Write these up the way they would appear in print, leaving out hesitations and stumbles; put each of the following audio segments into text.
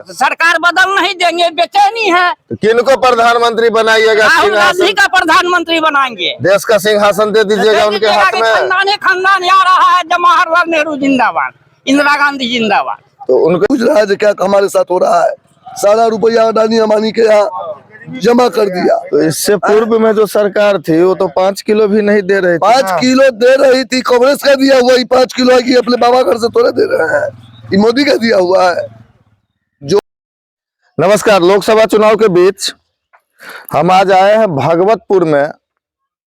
सरकार बदल नहीं देंगे, बेचैनी है। तो किनको प्रधानमंत्री बनाइएगा? राहुल गांधी का प्रधानमंत्री बनाएंगे। देश का सिंहासन दे दीजिएगा उनके हाथ में। खानदान आ रहा है, जवाहरलाल नेहरू जिंदाबाद, इंदिरा गांधी जिंदाबाद। तो उनको पूछ रहा है क्या हमारे साथ हो रहा है। सारा रुपया अडानी अंबानी के यहाँ जमा कर दिया। तो इससे पूर्व में जो सरकार थी वो तो 5 किलो भी नहीं दे रही थी। 5 किलो दे रही थी, कांग्रेस का दिया हुआ। 5 किलो है कि अपने बाबा घर से थोड़े दे रहे हैं, ये मोदी का दिया हुआ है। जो नमस्कार, लोकसभा चुनाव के बीच हम आज आए हैं भागवतपुर में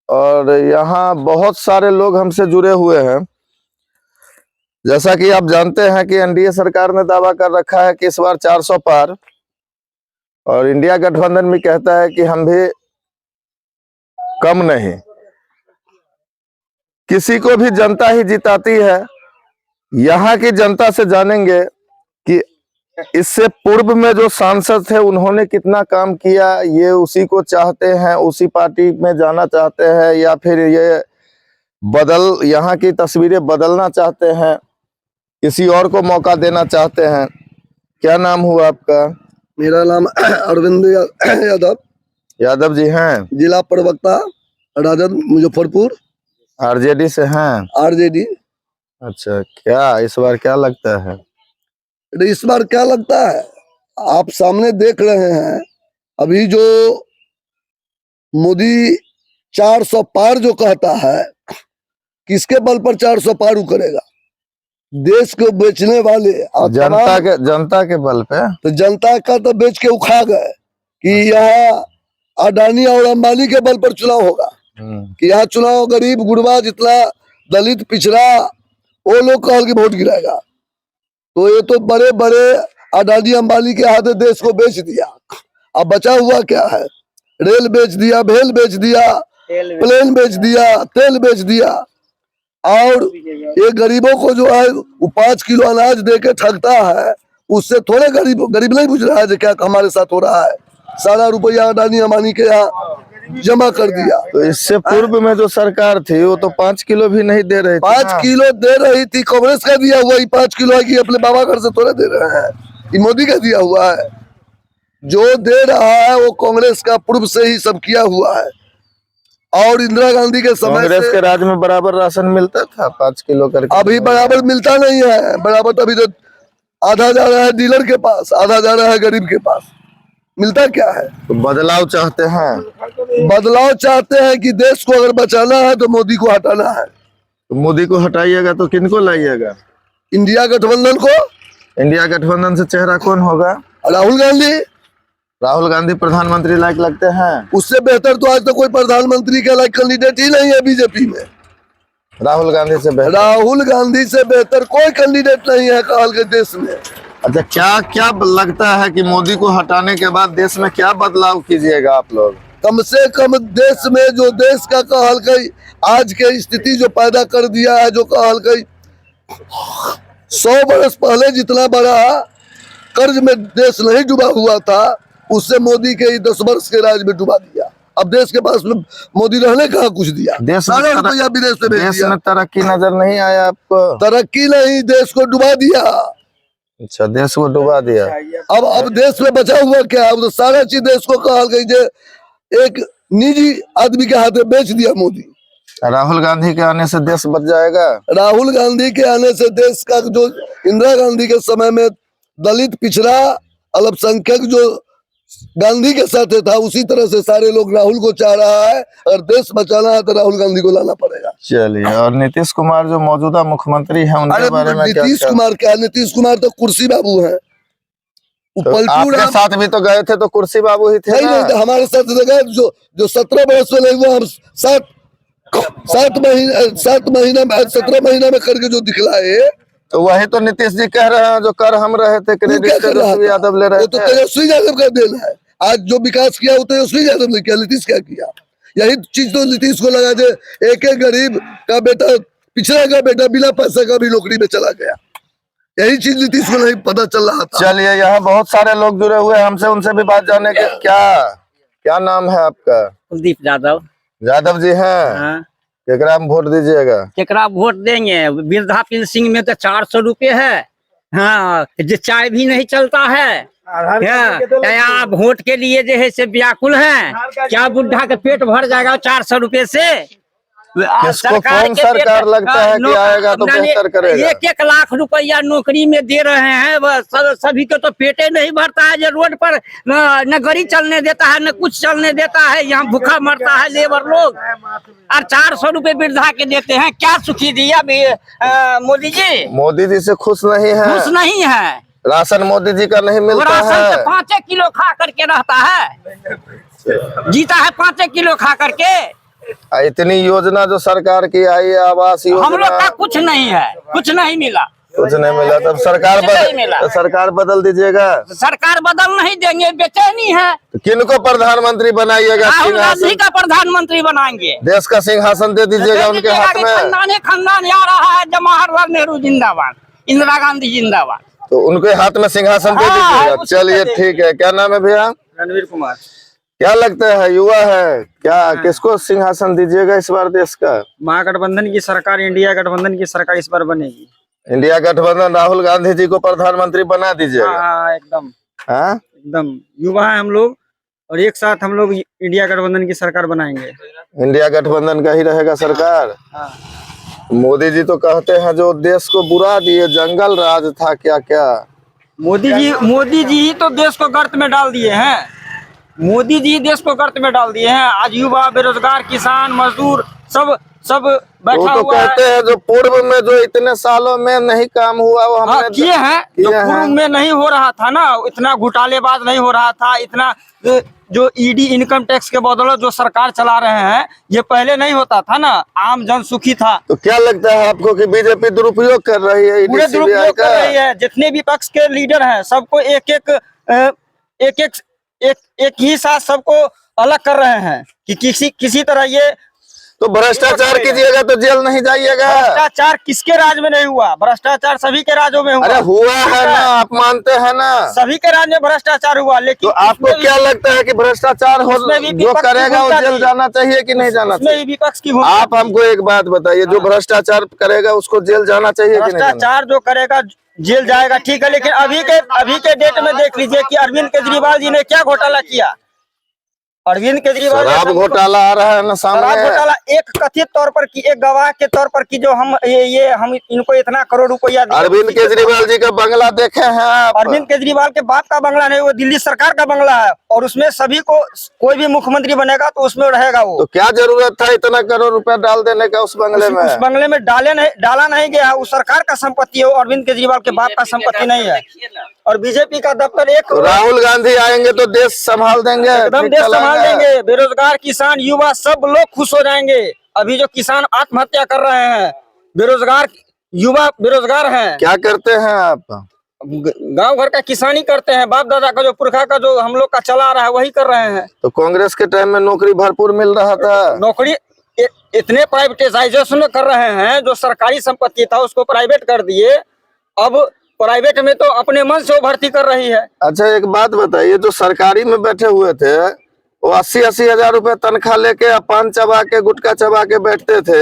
और यहाँ बहुत सारे लोग हमसे जुड़े हुए हैं। जैसा कि आप जानते हैं कि एनडीए सरकार ने दावा कर रखा है कि इस बार 400 पार, और इंडिया गठबंधन भी कहता है कि हम भी कम नहीं। किसी को भी जनता ही जिताती है। यहाँ की जनता से जानेंगे कि इससे पूर्व में जो सांसद थे उन्होंने कितना काम किया, ये उसी को चाहते हैं, उसी पार्टी में जाना चाहते हैं, या फिर ये यहाँ की तस्वीरें बदलना चाहते हैं, किसी और को मौका देना चाहते हैं। क्या नाम हुआ आपका? मेरा नाम अरविंद यादव जी हैं, जिला प्रवक्ता राजद मुजफ्फरपुर, आरजेडी से हैं। आरजेडी। अच्छा, क्या इस बार क्या लगता है? इस बार क्या लगता है, आप सामने देख रहे हैं। अभी जो मोदी 400 पार जो कहता है, किसके बल पर 400 पार करेगा? देश को बेचने वाले जनता के बल पे। तो जनता का तो बेच के उखा गए कि यहाँ अडानी और अंबानी के बल पर चुनाव होगा, कि यहाँ चुनाव गरीब गुरबा जितना दलित पिछड़ा वो लोग कल की वोट गिराएगा। तो ये तो बड़े बड़े अडानी अंबानी के हाथ देश को बेच दिया। अब बचा हुआ क्या है? रेल बेच दिया, भेल बेच दिया, प्लेन बेच दिया, तेल बेच दिया। और ये गरीबों को जो है वो 5 किलो अनाज दे के ठगता है। उससे थोड़े गरीब नहीं बुझ रहा है क्या हमारे साथ हो रहा है। सारा रुपया अडानी अंबानी के यहाँ जमा कर दिया। तो इससे पूर्व में जो सरकार थी वो तो 5 किलो भी नहीं दे रही थी। 5 किलो दे रही थी, कांग्रेस का दिया हुआ। 5 किलो है कि अपने बाबा घर से थोड़े दे रहे हैं, ये मोदी का दिया हुआ है। जो दे रहा है वो कांग्रेस का पूर्व से ही सब किया हुआ है। और इंदिरा गांधी के समय कांग्रेस के राज में बराबर राशन मिलता था 5 किलो करके। अभी बराबर मिलता नहीं है। बराबर अभी तो आधा जा रहा है डीलर के पास, आधा जा रहा है गरीब के पास। मिलता क्या है? तो बदलाव चाहते हैं। बदलाव चाहते हैं कि देश को अगर बचाना है तो मोदी को हटाना है। तो मोदी को हटाइएगा तो किनको लाइएगा? इंडिया गठबंधन को। इंडिया गठबंधन से चेहरा कौन होगा? राहुल गांधी। राहुल गांधी प्रधानमंत्री लायक लगते हैं? उससे बेहतर तो आज तक कोई प्रधानमंत्री के लायक कैंडिडेट ही नहीं है बीजेपी में। राहुल गांधी से बेहतर? राहुल गांधी से बेहतर कोई कैंडिडेट नहीं है काल के देश में। अच्छा, क्या क्या लगता है कि मोदी को हटाने के बाद देश में क्या बदलाव कीजिएगा आप लोग? कम से कम देश में जो देश का कहल गई आज के स्थिति जो पैदा कर दिया है, जो कहल गई 100 वर्ष पहले जितना बड़ा कर्ज में देश नहीं डूबा हुआ था, उससे मोदी के 10 वर्ष के राज में डुबा दिया। अब देश के पास में मोदी रहने कहाँ कुछ दिया। सारा रुपया विदेश से भेज दिया। देश में तरक्की नजर नहीं आया आपको? तरक्की नहीं, देश को डुबा दिया। अच्छा, देश को डुबा दिया। अब देश में बचा हुआ क्या? अब तो सारा चीज देश को कहल गई जे एक निजी आदमी के हाथ में बेच दिया मोदी। राहुल गांधी के आने से देश बच जाएगा? राहुल गांधी के आने से देश का जो इंदिरा गांधी के समय में दलित पिछड़ा अल्पसंख्यक जो गांधी के साथ था, उसी तरह से सारे लोग राहुल को चाह रहा है। अगर देश बचाना है तो राहुल गांधी को लाना पड़ेगा। चलिए, और नीतीश कुमार जो मौजूदा मुख्यमंत्री हैं उनके बारे में क्या? नीतीश कुमार क्या? नीतीश कुमार तो कुर्सी बाबू हैं। तो आपके साथ भी तो गए थे, तो कुर्सी बाबू ही थे ना? नहीं, हमारे साथ जो 17 वर्ष में वो हम 7 महीना में करके जो दिखलाए, तो वही तो नीतीश जी कह रहे हैं जो कर हम रहे थे, क्रेडिट तेजस्वी यादव ले रहे थे। तो तेजस्वी यादव का देन है। आज जो विकास किया वो तेजस्वी यादव ने किया, नीतीश क्या किया? यही चीज तो नीतीश को लगा जे एक गरीब का बेटा, पिछड़ा का बेटा बिना पैसे का भी नौकरी में चला गया। यही चीज नीतीश को नहीं पता चल रहा था। चलिए, यहाँ बहुत सारे लोग जुड़े हुए हैं हमसे, उनसे भी बात जानने के। क्या नाम है आपका? कुलदीप यादव। यादव जी हैं। केकरा में वोट दीजिएगा? केकरा वोट देंगे? वृद्धा पेंशन में तो 400 रुपए है। हाँ, जो चाय भी नहीं चलता है, यहाँ वोट के लिए जो है से व्याकुल है। क्या बुढ़ा के पेट भर जाएगा 400 रुपए से? किसको कौन सरकार लगता है कि आएगा तो बेहतर करेगा? 1-1 लाख रुपया नौकरी में दे रहे हैं, सभी को तो पेटे नहीं भरता है। जो रोड पर न गाड़ी चलने देता है, न कुछ चलने देता है। यहाँ भूखा मरता है लेबर लोग, और 400 रुपए वृद्धा के देते हैं। क्या सुखी दिया मोदी जी? मोदी जी से खुश नहीं है? खुश नहीं है। राशन मोदी जी का नहीं मिलता राशन है। से 5 किलो खा करके रहता है, जीता है 5 किलो खा करके। इतनी योजना जो सरकार की आई है, आवास योजना, हम लोग का कुछ नहीं है, कुछ नहीं मिला। कुछ नहीं मिला। तब सरकार तो सरकार बदल दीजिएगा। सरकार बदल नहीं देंगे, बेचैनी है। तो किनको प्रधानमंत्री बनाइएगा? राहुल गांधी का प्रधानमंत्री बनाएंगे। देश का सिंहासन दे दीजिएगा उनके हाथ में। खानदान आ रहा है। जवाहरलाल नेहरू जिंदाबाद, इंदिरा गांधी जिंदाबाद। तो उनके हाथ में सिंहासन दे दीजिएगा। चलिए ठीक है। क्या नाम है भैया? रणवीर कुमार। क्या लगता है, युवा है क्या, किसको सिंहासन दीजिएगा इस बार देश का? महागठबंधन की सरकार, इंडिया गठबंधन की सरकार इस बार बनेगी। इंडिया गठबंधन, राहुल गांधी जी को प्रधानमंत्री बना दीजिएगा। हाँ एकदम, हाँ एकदम युवा है हम लोग, और एक साथ हम लोग इंडिया गठबंधन की सरकार बनाएंगे। इंडिया गठबंधन का ही रहेगा सरकार। हाँ। मोदी जी तो कहते हैं जो देश को बुरा दिए, जंगल राज था, क्या क्या। मोदी जी ही तो देश को गर्त में डाल दिए हैं। मोदी जी देश को गर्त में डाल दिए हैं। आज युवा, बेरोजगार, किसान, मजदूर सब बैठा वो तो हुआ कहते हैं जो पूर्व में जो इतने सालों में नहीं काम हुआ वो हमने किए हैं। जो पूर्व में नहीं हो रहा था ना, इतना घोटालेबाज नहीं हो रहा था, इतना जो ईडी इनकम टैक्स के बदौलत जो सरकार चला रहे हैं, ये पहले नहीं होता था ना। आम जन सुखी था। तो क्या लगता है आपको कि बीजेपी दुरुपयोग कर रही है? पूरे दुरुपयोग कर रही है। जितने भी पक्ष के लीडर हैं सबको एक ही साथ सबको अलग कर रहे हैं कि किसी तरह ये। तो भ्रष्टाचार कीजिएगा तो जेल नहीं जाइएगा। भ्रष्टाचार किसके राज में नहीं हुआ? भ्रष्टाचार सभी के राज्यों में हुआ। अरे हुआ है ना, आप मानते हैं ना? सभी के राज्य में भ्रष्टाचार हुआ। लेकिन तो आपको क्या लगता है कि भ्रष्टाचार हो जो करेगा वो जेल जाना चाहिए कि नहीं जाना चाहिए? विपक्ष की आप हमको एक बात बताइए, जो भ्रष्टाचार करेगा उसको जेल जाना चाहिए कि नहीं? भ्रष्टाचार जो करेगा जेल जाएगा, ठीक है। लेकिन अभी के डेट में देख लीजिए कि अरविंद केजरीवाल जी ने क्या घोटाला किया। अरविंद केजरीवाल शराब घोटाला आ रहा है ना सामने। शराब घोटाला एक कथित तौर पर की, एक गवाह के तौर पर की, जो हम इनको इतना करोड़ रुपया दिया। अरविंद केजरीवाल जी का बंगला देखे हैं आप? अरविंद केजरीवाल के बाप का बंगला नहीं, वो दिल्ली सरकार का बंगला है। और उसमें सभी को, कोई भी मुख्यमंत्री बनेगा तो उसमें रहेगा वो। तो क्या जरूरत था इतना करोड़ रुपया डाल देने का उस बंगले में? उस बंगले में डाला नहीं गया है। वो सरकार का संपत्ति है, वो अरविंद केजरीवाल के बाप का संपत्ति नहीं है। और बीजेपी का दफ्तर एक। तो राहुल गांधी आएंगे तो देश संभाल देंगे, एकदम देश संभाल देंगे। बेरोजगार, किसान, युवा सब लोग खुश हो जाएंगे। अभी जो किसान आत्महत्या कर रहे हैं, बेरोजगार युवा बेरोजगार हैं। क्या करते हैं आप? गांव घर का किसानी करते हैं। बाप दादा का जो पुरखा का जो हम लोग का चला रहा है वही कर रहे हैं। तो कांग्रेस के टाइम में नौकरी भरपूर मिल रहा था। नौकरी इतने प्राइवेटाइजेशन कर रहे हैं, जो सरकारी संपत्ति था उसको प्राइवेट कर दिए। अब प्राइवेट में तो अपने मन से वो भर्ती कर रही है। अच्छा एक बात बताइए, जो सरकारी में बैठे हुए थे वो 80-80 हजार रुपए तनख्वाह लेके पान चबा के, गुटखा चबा के बैठते थे।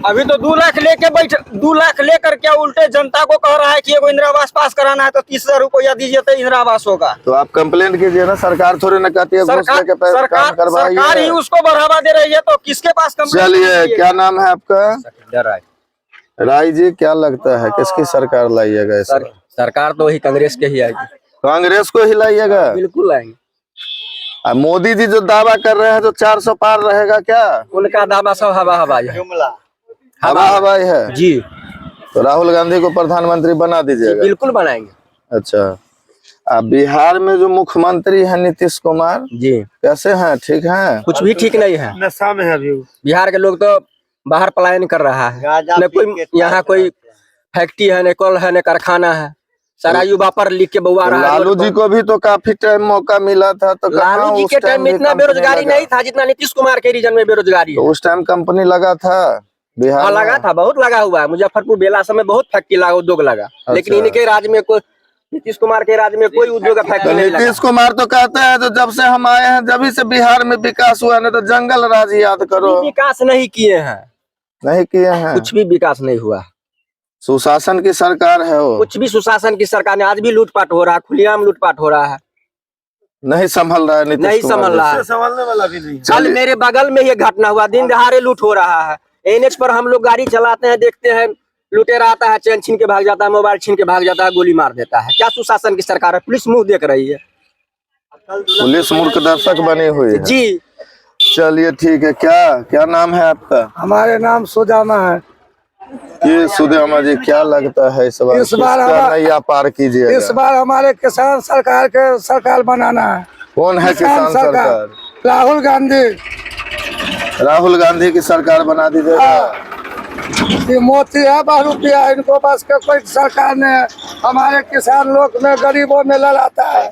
अभी तो 2 लाख लेके 2 लाख लेकर क्या उल्टे जनता को कह रहा है कि एगो इंदिरा आवास पास कराना है तो 30,000 रुपया दीजिए तो इंदिरा आवास होगा। तो आप कंप्लेंट कीजिए ना, सरकार थोड़ी ना कहती है घूस लेके पैसे काम करवाइए। सरकार ही उसको बढ़ावा दे रही है, तो किसके पास कंप्लेंट? चलिए, क्या नाम है आपका? राय जी, क्या लगता है किसकी सरकार लाइएगा? सरकार तो वही कांग्रेस के ही आएगी। कांग्रेस को ही लाइएगा? बिल्कुल आएंगे। मोदी जी जो दावा कर रहे हैं जो 400 पार रहेगा, क्या उनका दावा सब हवा हवाई है। हवा हवाई है जी। तो राहुल गांधी को प्रधानमंत्री बना दीजिएगा? बिल्कुल बनाएंगे। अच्छा, बिहार में जो मुख्यमंत्री है नीतीश कुमार जी, कैसे हैं? ठीक हैं? कुछ भी ठीक नहीं है। नशा में है अभी। बिहार के लोग तो बाहर पलायन कर रहा है। न कोई यहाँ कोई फैक्ट्री है, न कल है, न कारखाना है। सारा युवा पर लिख के बउआ रहा है। लालू जी को भी तो काफी टाइम मौका मिला था, तो लालू जी के टाइम में इतना बेरोजगारी नहीं था जितना नीतीश कुमार के रीजन में बेरोजगारी है। उस टाइम कंपनी लगा था बिहार हाँ, लगा था, बहुत लगा हुआ है। मुजफ्फरपुर बेला समय बहुत फैक्ट्री लगा, उद्योग लगा। लेकिन इनके राज्य में कोई, नीतीश कुमार के राज्य में कोई उद्योग फैक्ट्री नहीं लगा। नीतीश कुमार तो कहते हैं तो जब से हम आए हैं जब से बिहार में विकास हुआ, नहीं तो जंगल राज याद करो। विकास नहीं किए हैं, नहीं किए हैं, कुछ भी विकास नहीं हुआ। सुशासन की सरकार है वो। कुछ भी सुशासन की सरकार ने, आज भी लूटपाट हो रहा है, खुलेआम लूटपाट हो रहा है। नहीं संभल रहा है नीतीश नहीं कुमार संभल रहा जी। है। संभालने वाला भी नहीं। कल मेरे बगल में ये घटना हुआ, दिन दहाड़े लूट हो रहा है। एनएच पर हम लोग गाड़ी चलाते हैं, देखते हैं लुटेरा आता है, चैन छीन के भाग जाता है, मोबाइल छीन के भाग जाता है, गोली मार देता है। क्या सुशासन की सरकार है? पुलिस मुंह देख रही है पुलिस मूर्ख दर्शक बनी हुई है। जी। चलिए ठीक है। क्या क्या नाम है आपका? हमारे नाम सुदामा है। ये सुदामा जी, क्या लगता है इस बार इस बार किसका हमारा- नैया पार कीजिएगा? इस बार हमारे किसान सरकार के सरकार बनाना है। कौन है किसान सरकार? राहुल गांधी। राहुल गांधी की सरकार बना दीजिएगा। ये मोदी है, 12 रुपया इनको बस का कोई सरकार ने। हमारे किसान लोग में, गरीबों में लड़ाता है,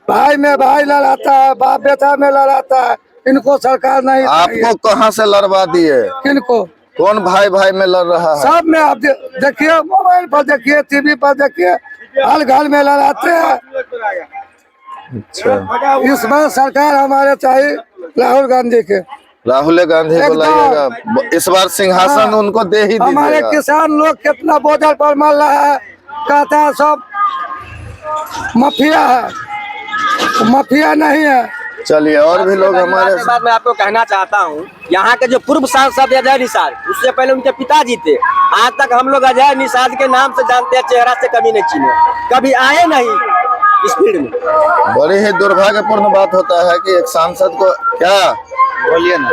भाई में भाई लड़ाता है, बाप बेटा में लड़ाता है। इनको सरकार नहीं चाहिए। आपको कहाँ से लड़वा दिए? किनको? कौन भाई भाई में लड़ रहा है? सब में आप देखिए, मोबाइल पर देखिए, टीवी पर देखिए, हर घर में लड़ाते हैं। अच्छा, इस बार सरकार हमारे चाहिए राहुल गांधी के। राहुल गांधी को एकदम। लाइएगा इस बार, सिंहासन हाँ। उनको दे ही हमारे दीजिएगा। किसान लोग कितना बॉर्डर पर मर रहा है, कहता है सब माफिया है, माफिया नहीं है। चलिए, और भी लोग हमारे के बाद मैं आपको कहना चाहता हूँ, यहाँ के जो पूर्व सांसद अजय निषाद, उससे पहले उनके पिताजी थे। आज तक हम लोग अजय निषाद के नाम से जानते हैं, चेहरा से कभी नहीं चिन्हे, कभी आए नहीं इस फील्ड में। बड़ी ही दुर्भाग्यपूर्ण बात होता है कि एक सांसद को, क्या बोलिए ना।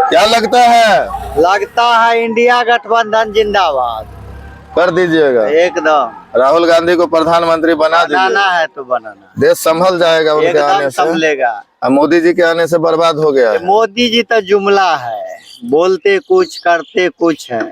क्या लगता है? लगता है इंडिया गठबंधन जिंदाबाद। कर दीजिएगा। एकदम राहुल गांधी को प्रधानमंत्री बना बनाना दीजिए, है तो बनाना, देश संभल जाएगा उनके आने एकदम से। संभलेगा। अब मोदी जी के आने से बर्बाद हो गया है। मोदी जी तो जुमला है, बोलते कुछ करते कुछ है।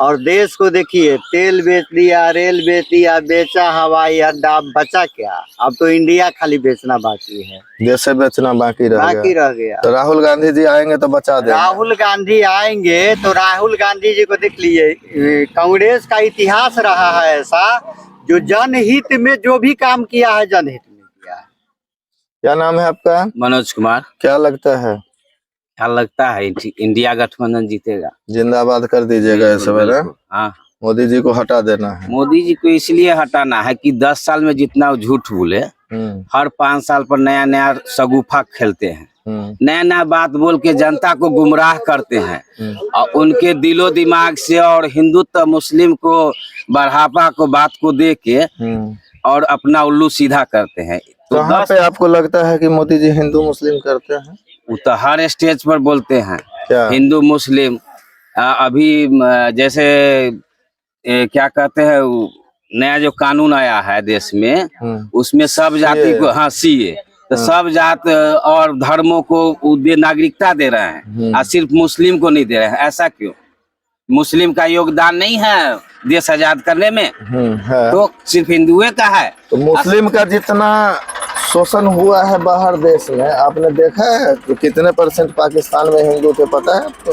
और देश को देखिए, तेल बेच दिया, रेल बेच दिया, बेचा हवाई अड्डा, अब बचा क्या? अब तो इंडिया खाली बेचना बाकी है, जैसे बेचना बाकी रह बाकी गया। रह गया। तो राहुल गांधी जी आएंगे तो बचा देंगे। राहुल गांधी आएंगे तो राहुल गांधी जी को देख लीजिए, कांग्रेस का इतिहास रहा है ऐसा, जो जनहित में जो भी काम किया है, जनहित में किया है। क्या नाम है आपका? मनोज कुमार। क्या लगता है? क्या लगता है इंडिया गठबंधन जीतेगा? जिंदाबाद कर दीजिएगा इस बार। हाँ, मोदी जी को हटा देना है। मोदी जी को इसलिए हटाना है कि 10 साल में जितना वो झूठ बोले, हर 5 साल पर नया नया सगुफा खेलते हैं, नया नया बात बोल के जनता को गुमराह करते हैं, और उनके दिलो दिमाग से और हिंदुत्व मुस्लिम को बढ़ावा को बात को दे के और अपना उल्लू सीधा करते हैं। तो कहाँ पे आपको लगता है कि मोदी जी हिंदू मुस्लिम करते हैं? वो तो हर स्टेज पर बोलते हैं, क्या? हिंदू मुस्लिम। अभी जैसे क्या कहते हैं, वो नया जो कानून आया है देश में, उसमें सब जाति को, हाँ सीए, तो सब जात और धर्मों को नागरिकता दे रहे हैं, और सिर्फ मुस्लिम को नहीं दे रहे हैं। ऐसा क्यों? मुस्लिम का योगदान नहीं है देश आजाद करने में? है। तो सिर्फ हिंदुओं का है। तो मुस्लिम का जितना शोषण हुआ है बाहर देश में, आपने देखा है कि कितने % पाकिस्तान में हिंदू थे, पता है आपको?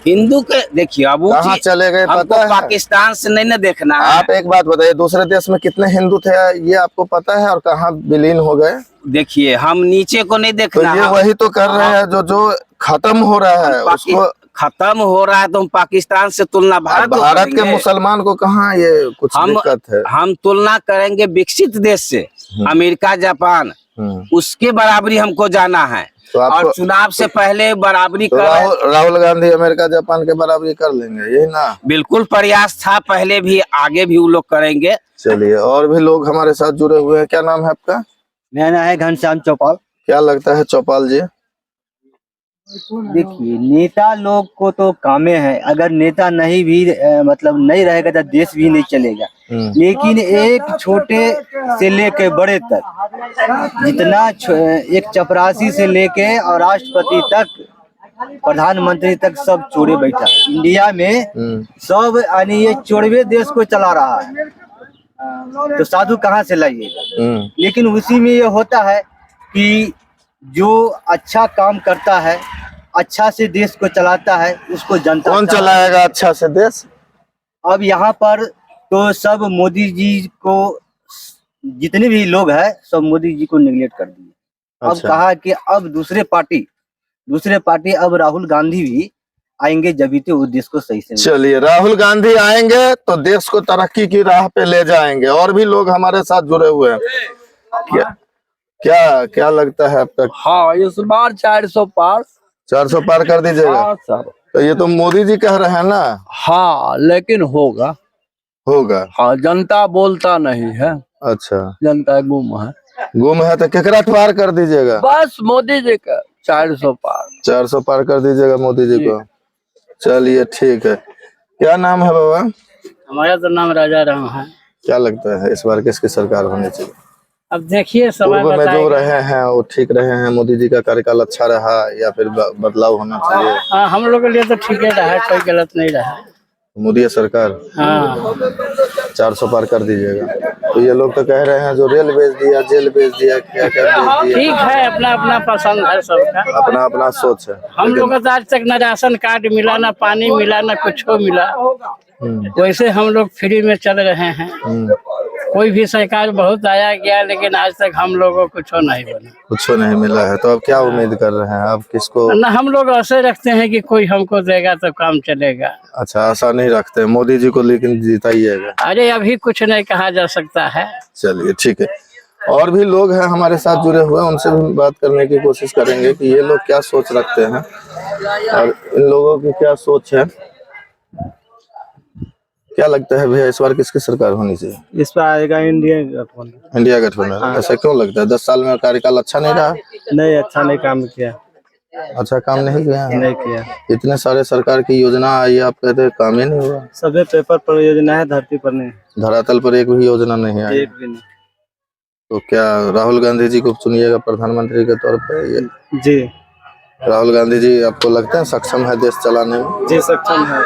हिंदू के देखिए, अब वो कहाँ चले गए हमको पता है? पाकिस्तान से नहीं ना देखना है। आप एक बात बताइए, दूसरे देश में कितने हिंदू थे ये आपको पता है, और कहाँ विलीन हो गए? देखिए, हम नीचे को नहीं तो देखना ये है। वही तो कर रहे हैं जो खत्म हो रहा है उसको। खत्म हो रहा है तो हम पाकिस्तान से तुलना भारत को भारत के करेंगे। मुसलमान को कहाँ ये कुछ दिक्कत है? हम तुलना करेंगे विकसित देश से, अमेरिका, जापान, उसके बराबरी हमको जाना है। तो और आपको चुनाव से पहले बराबरी तो कर राहुल गांधी अमेरिका जापान के बराबरी कर लेंगे, यही ना? बिल्कुल प्रयास था पहले भी, आगे भी वो लोग करेंगे। चलिए, और भी लोग हमारे साथ जुड़े हुए हैं। क्या नाम है आपका? मेरा नाम है घनश्याम चौपाल। क्या लगता है चौपाल जी? देखिए, नेता लोग को तो कामे है, अगर नेता नहीं भी मतलब नहीं रहेगा तो देश भी नहीं चलेगा। लेकिन एक छोटे से लेके बड़े तक, जितना एक चपरासी से लेके और राष्ट्रपति तक, प्रधानमंत्री तक, सब चोरे बैठा है इंडिया में। सब यानी ये चोरवे देश को चला रहा है, तो साधु कहाँ से लाइएगा? लेकिन उसी में ये होता है कि जो अच्छा काम करता है, अच्छा से देश को चलाता है, उसको जनता कौन चलाएगा अच्छा से देश? अब यहाँ पर तो सब मोदी जी को, जितने भी लोग हैं सब मोदी जी को निगलेक्ट कर दिए। अब अच्छा। कहा कि अब दूसरे पार्टी अब राहुल गांधी भी आएंगे, जब तो वो देश को सही से। चलिए, राहुल गांधी आएंगे तो देश को तरक्की की राह पे ले जाएंगे। और भी लोग हमारे साथ जुड़े हुए हैं। क्या क्या लगता है आपका? हाँ इस बार 400 पार। 400 पार कर दीजिएगा? हाँ सर। तो ये तो मोदी जी कह रहे हैं ना। हाँ लेकिन होगा। होगा। हाँ जनता बोलता नहीं है। अच्छा, जनता गुम है। गुम है तो केकरा पार कर दीजिएगा? बस मोदी जी का 400 पार। 400 पार कर दीजिएगा मोदी जी को। चलिए ठीक है। क्या नाम है बाबा? हमारा तो नाम राजा राम है। क्या लगता है इस बार किसकी सरकार होनी चाहिए? अब देखिए समय पूर्व में जो बताएगा। रहे हैं वो ठीक रहे हैं? मोदी जी का कार्यकाल अच्छा रहा या फिर बदलाव होना चाहिए? हाँ हम लोग के लिए तो ठीक ही रहा, कोई गलत नहीं रहा। मोदी सरकार। हाँ 400 पार कर दीजिएगा। तो ये लोग तो कह रहे हैं जो रेल बेच दिया, जेल बेच दिया, क्या क्या बेच दिया। ठीक है, अपना अपना पसंद है सबका। अपना अपना सोच है। हम लोग को तो आज तक न राशन कार्ड मिला, न पानी मिला, न कुछ मिला। वैसे हम लोग फ्री में चल रहे हैं। कोई भी सरकार बहुत आया गया, लेकिन आज तक हम लोगों को कुछ नहीं बना, कुछ नहीं मिला है। तो अब क्या उम्मीद कर रहे हैं आप? किसको? न हम लोग ऐसे रखते हैं कि कोई हमको देगा तो काम चलेगा। अच्छा, आशा नहीं रखते मोदी जी को, लेकिन जिताइएगा? अरे अभी कुछ नहीं कहा जा सकता है। चलिए ठीक है। और भी लोग हैं हमारे साथ जुड़े हुए, उनसे भी बात करने की कोशिश करेंगे कि ये लोग क्या सोच रखते हैं और इन लोगों की क्या सोच है। क्या लगता है भैया इस बार किसकी सरकार होनी चाहिए? इस पर आएगा इंडिया गठबंधन। इंडिया गठबंधन। ऐसा क्यों लगता है? 10 साल में कार्यकाल अच्छा नहीं रहा? नहीं, अच्छा नहीं काम किया। अच्छा काम नहीं किया? नहीं किया। इतने सारे सरकार की योजना आई, आप कहते हैं काम ही नहीं हुआ। सभी पेपर पर योजना है, धरती पर नहीं। धरातल पर एक भी योजना नहीं आई। एक भी नहीं। तो क्या राहुल गांधी जी को चुनिएगा प्रधानमंत्री के तौर पे? जी राहुल गांधी जी आपको लगता है सक्षम है देश चलाने में? जी सक्षम है।